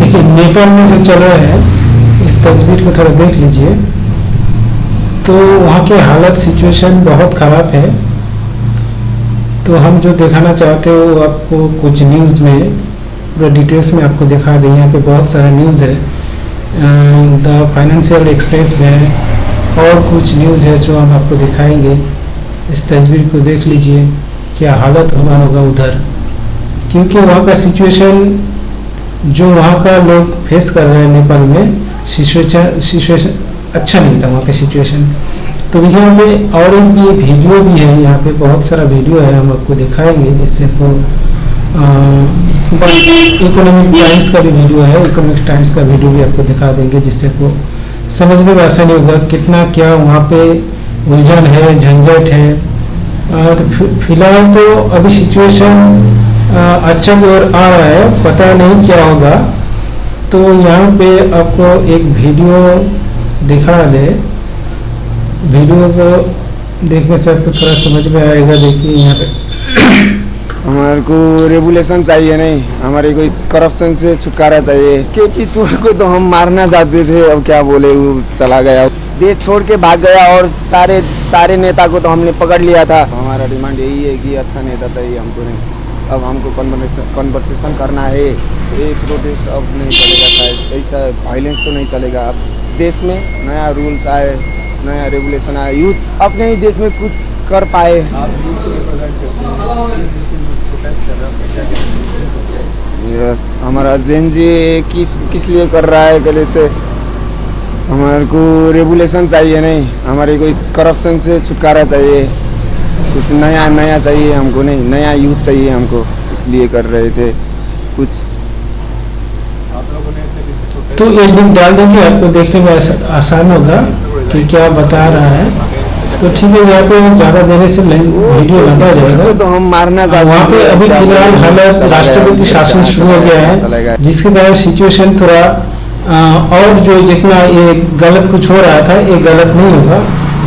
देखिए नेपाल में जो चल रहा है, इस तस्वीर को थोड़ा देख लीजिए, तो वहाँ की हालत सिचुएशन बहुत ख़राब है। तो हम जो दिखाना चाहते हो वो आपको कुछ न्यूज़ में पूरा डिटेल्स में आपको दिखा दें। यहाँ पे बहुत सारा न्यूज़ है, द फाइनेंशियल एक्सप्रेस में और कुछ न्यूज़ है जो हम आपको दिखाएंगे। इस तस्वीर को देख लीजिए, क्या हालत हुआ होगा उधर, क्योंकि वहाँ का सिचुएशन जो वहाँ का लोग फेस कर रहे हैं नेपाल में, सिचुएशन अच्छा नहीं था वहाँ का सिचुएशन। तो यहाँ पे और एक भी वीडियो भी है, यहाँ पे बहुत सारा वीडियो है, हम आपको दिखाएंगे जिससे वो इकोनॉमिक टाइम्स का भी वीडियो है, इकोनॉमिक टाइम्स का वीडियो भी आपको दिखा देंगे जिससे वो समझने में आसानी होगा कितना क्या वहाँ पे उलझन है, झंझट है। तो फिलहाल तो अभी सिचुएशन अच्छा की ओर आ रहा है, पता नहीं क्या होगा। तो यहाँ पे आपको एक वीडियो दिखा दे, वीडियो को देखने से आपको थोड़ा समझ में आएगा। देखिए यहाँ पे हमारे को रेगुलेशन चाहिए नहीं, हमारे को इस करप्शन से छुटकारा चाहिए। क्योंकि चोर को तो हम मारना चाहते थे, अब क्या बोले, वो चला गया, देश छोड़ के भाग गया और सारे नेता को तो हमने पकड़ लिया था। हमारा डिमांड यही है कि अच्छा नेता चाहिए हमको, नहीं अब हमको कन्वर्सेशन करना है। ये प्रोटेस्ट अब नहीं चलेगा, शायद ऐसा वायलेंस तो नहीं चलेगा। अब देश में नया रूल्स आए, नया रेगुलेशन आए, यूथ अपने ही देश में कुछ कर पाए। यस, हमारा जेनजी किस लिए कर रहा है, गले से हमारे को रेगुलेशन चाहिए नहीं, हमारे को इस करप्शन से छुटकारा चाहिए, कुछ नया चाहिए हमको, नहीं नया यूथ चाहिए हमको, इसलिए कर रहे थे कुछ। तो एक लिंक डाल देंगे, आपको देखने में आसान होगा कि क्या बता रहा है। तो ठीक है, यहाँ पे ज़्यादा देने से वीडियो लंबा जाएगा। तो हम मारना वहाँ पे अभी फिलहाल हालत राष्ट्रपति शासन शुरू हो गया है, जिसके कारण सिचुएशन थोड़ा और जो जितना ये गलत कुछ हो रहा था, ये गलत नहीं होगा,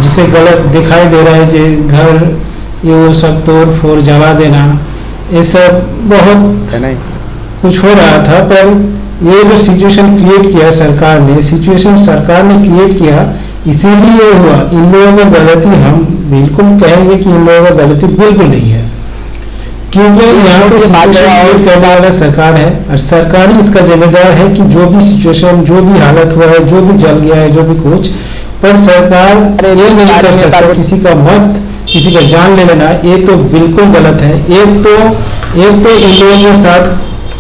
जिसे गलत दिखाई दे रहा है, जो घर ये वो सब तोड़ फोड़ जला देना, ये सब बहुत कुछ हो रहा था। पर ये जो सिचुएशन क्रिएट किया सरकार ने, क्रिएट किया, इसीलिए ये हुआ। इन लोगों का गलती, हम बिल्कुल कहेंगे कि इन लोगों का गलती बिल्कुल नहीं है, क्योंकि यहाँ पे सिचुएशन करने वाला सरकार है और सरकार ही इसका जिम्मेदार है कि जो भी सिचुएशन, जो भी हालत हुआ है, जो भी जल गया है, जो भी कुछ, पर सरकार ये नहीं कर सकता किसी का मत, किसी का जान ले लेना। ये तो बिल्कुल गलत है। एक तो इन लोगों के साथ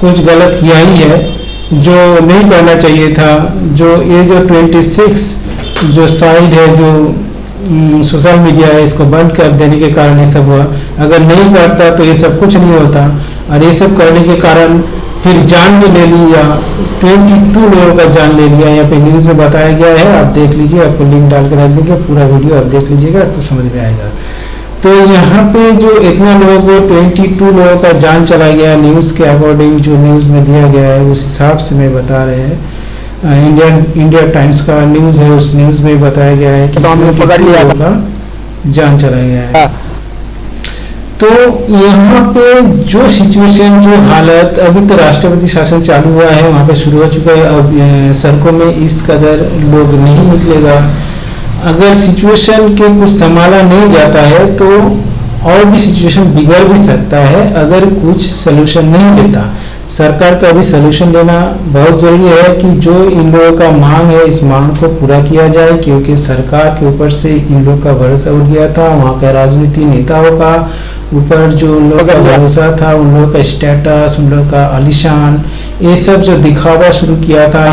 कुछ गलत किया ही है जो नहीं करना चाहिए था। जो ये जो 26 जो साइड है, जो सोशल मीडिया है, इसको बंद कर देने के कारण ये सब हुआ। अगर नहीं करता तो ये सब कुछ नहीं होता, और ये सब करने के कारण फिर जान भी ले लिया, 22 लोगों का जान ले लिया। यहाँ पे न्यूज़ में बताया गया है, आप देख लीजिए, आपको लिंक डाल के रख देंगे, पूरा वीडियो आप देख लीजिएगा, आपको समझ में आएगा। तो यहाँ पे जो इतना लोगों को 22 लोगों का जान चला गया, न्यूज़ के अकॉर्डिंग जो न्यूज़ में दिया गया है उस हिसाब से मैं बता रहे हैं। इंडिया टाइम्स का न्यूज़ है, उस न्यूज़ में बताया गया है कि हमने पकड़ लिया था, जान चला गया है। तो यहाँ पे जो सिचुएशन, जो हालत, अभी तो राष्ट्रपति शासन चालू हुआ है, वहाँ पे शुरू हो चुका है। अब सड़कों में इस कदर लोग नहीं निकलेगा। अगर सिचुएशन के कुछ संभाला नहीं जाता है तो और भी सिचुएशन बिगड़ भी सकता है, अगर कुछ सलूशन नहीं लेता। सरकार का भी सलूशन लेना बहुत जरूरी है कि जो इन लोगों का मांग है, इस मांग को पूरा किया जाए, क्योंकि सरकार के ऊपर से इन लोगों का भरोसा उठ गया था। वहाँ का राजनीति नेताओं का ऊपर जो लोगों का भरोसा था, उन लोगों का स्टेटस, उन लोगों का आलिशान, ये सब जो दिखावा शुरू किया था,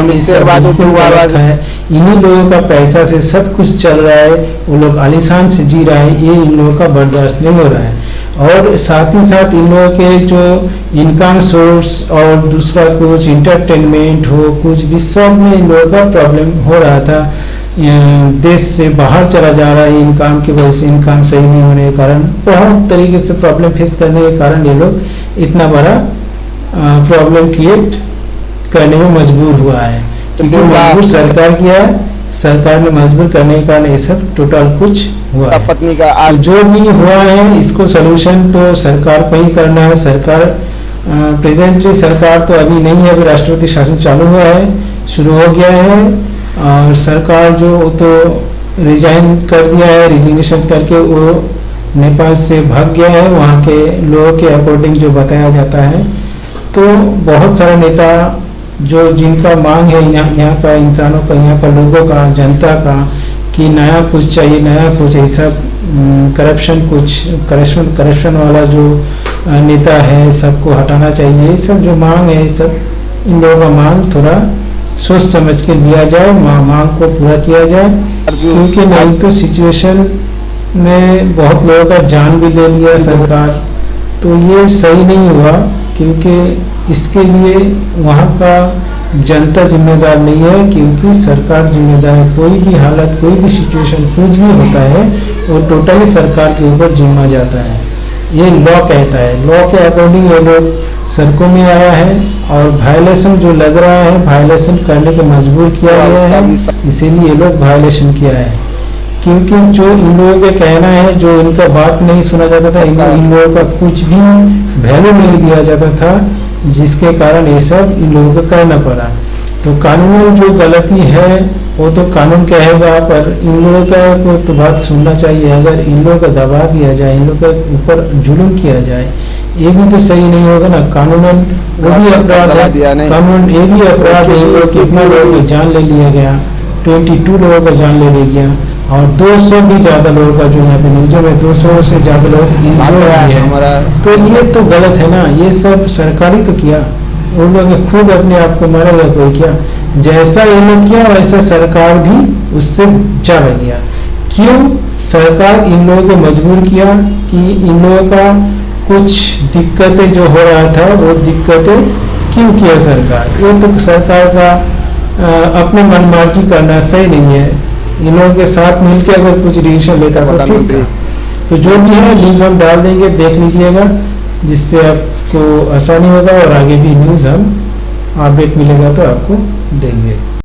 इन्हीं लोगों का पैसा से सब कुछ चल रहा है, वो लोग आलिशान से जी रहा है, ये इन लोगों का बर्दाश्त नहीं हो रहा है। और साथ ही साथ इन लोगों के जो इनकम सोर्स और दूसरा कुछ इंटरटेनमेंट हो, कुछ भी, सब में इन लोगों का प्रॉब्लम हो रहा था। देश से बाहर चला जा रहा है इनकम की वजह से, इनकम सही नहीं होने के कारण, बहुत तरीके से प्रॉब्लम फेस करने के कारण ये लोग इतना बड़ा प्रॉब्लम क्रिएट करने में मजबूर हुआ है। क्योंकि मजबूर सरकार किया है, सरकार ने मजबूर करने के कारण ये सब टोटल कुछ हुआ है। पत्नी का जो भी हुआ है इसको सलूशन तो सरकार को ही करना है। सरकार प्रेजेंटली सरकार तो अभी नहीं है, अभी राष्ट्रपति शासन चालू हुआ है, शुरू हो गया है। और सरकार जो तो रिजाइन कर दिया है, रिजिग्नेशन करके वो नेपाल से भाग गया है, वहाँ के लोगों के अकॉर्डिंग जो बताया जाता है। तो बहुत सारे नेता जो जिनका मांग है यहाँ का इंसानों का, यहाँ का लोगों का, जनता का, कि नया कुछ चाहिए, नया कुछ ऐसा करप्शन वाला जो नेता है सबको हटाना चाहिए, ये सब जो मांग है, सब इन लोगों का मांग थोड़ा सोच समझ के लिया जाए, मांग को पूरा किया जाए। क्योंकि नहीं तो सिचुएशन में बहुत लोगों का जान भी ले लिया सरकार, तो ये सही नहीं हुआ। क्योंकि इसके लिए वहाँ का जनता जिम्मेदार नहीं है, क्योंकि सरकार जिम्मेदार है। कोई भी हालत, कोई भी सिचुएशन, कुछ भी होता है वो टोटली सरकार के ऊपर जिम्मा जाता है, ये लॉ कहता है। लॉ के अकॉर्डिंग ये लोग सड़कों में आया है और वायलेशन जो लग रहा है, वायलेशन करने के मजबूर किया गया है, इसीलिए ये लोग वायलेशन किया है। क्योंकि जो इन लोगों का कहना है, जो इनका बात नहीं सुना जाता था, इन लोगों का कुछ भी वैल्यू नहीं दिया जाता था, जिसके कारण ये सब इन लोगों को करना पड़ा। तो कानून जो गलती है वो तो कानून कहेगा, पर इन लोगों का को तो बात सुनना चाहिए। अगर इन लोगों का दबा दिया जाए, इन लोगों के ऊपर जुल्म किया जाए, ये भी तो सही नहीं होगा ना। कानूनन वो भी अपराध है, कानून ये भी अपराध है। इन लोग कितना लोगों की जान ले लिया गया, 22 लोगों का जान ले लिया गया, और 200 भी ज्यादा लोगों का जो यहाँ पे न्यूज़ में 200 से ज्यादा लोग इंजर्ड है। तो ये तो गलत है ना, ये सब सरकारी तो किया, उन लोगों ने खुद अपने आप को मारेगा कोई क्या? जैसा ये लोग किया वैसा सरकार भी उससे ज्यादा किया। क्यों सरकार इन लोगों को मजबूर किया कि इन लोगों का कुछ दिक्कतें जो हो रहा था वो दिक्कतें क्यों किया सरकार? ये तो सरकार का अपने मनमर्जी करना सही नहीं है। इन लोगों के साथ मिलकर अगर कुछ डिसीजन लेता तो ठीक था। तो जो भी है लिंक हम डाल देंगे, देख लीजिएगा, जिससे आपको आसानी होगा और आगे भी न्यूज़ हम अपडेट मिलेगा तो आपको देंगे।